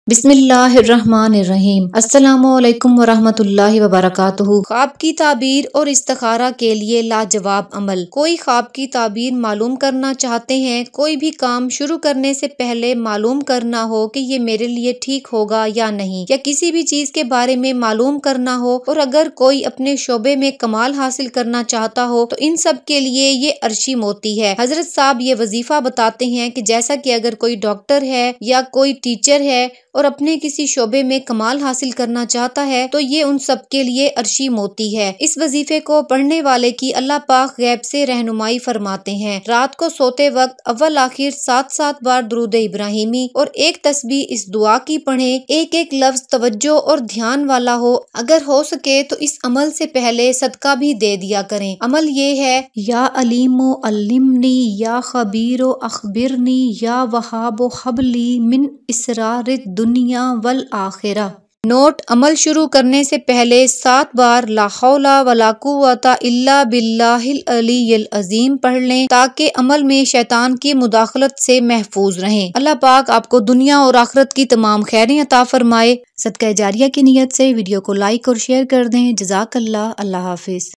बिस्मिल्लाहिर्रहमानिर्रहीम। अस्सलामुअलैकुम वरहमतुल्लाहि वबरकातुहू। ख्वाब की ताबीर और इस्तिखारा के लिए लाजवाब अमल। कोई ख्वाब की ताबीर मालूम करना चाहते हैं, कोई भी काम शुरू करने से पहले मालूम करना हो कि ये मेरे लिए ठीक होगा या नहीं, या किसी भी चीज के बारे में मालूम करना हो, और अगर कोई अपने शोबे में कमाल हासिल करना चाहता हो तो इन सब के लिए ये अर्शी मोती है। हजरत साहब ये वजीफा बताते हैं कि जैसा कि अगर कोई डॉक्टर है या कोई टीचर है और अपने किसी शोबे में कमाल हासिल करना चाहता है तो ये उन सब के लिए अर्शी मोती है। इस वजीफे को पढ़ने वाले की अल्लाह पाक गैब से रहनुमाई फरमाते हैं। रात को सोते वक्त अव्वल आखिर 7-7 बार दुरूद इब्राहिमी और एक तस्बीह इस दुआ की पढ़े। एक एक लफ्ज तवज्जो और ध्यान वाला हो। अगर हो सके तो इस अमल से पहले सदका भी दे दिया करें। अमल ये है, या अलीमो अल्लिमनी, या खबीरो अखबिरनी, या वहाबो हबली मिन इसरारिद दुनिया वल आखिरा। नोट: अमल शुरू करने से पहले 7 बार ला हौला वला कुव्वता इल्ला बिल्लाहिल अलीय्यिल अज़ीम पढ़ लें ताकि अमल में शैतान की मुदाखलत से महफूज रहें। अल्लाह पाक आपको दुनिया और आखिरत की तमाम खैरें अता फरमाए। सदका जारिया की नियत से वीडियो को लाइक और शेयर कर दें। जज़ाकल्लाह। अल्लाह हाफिज।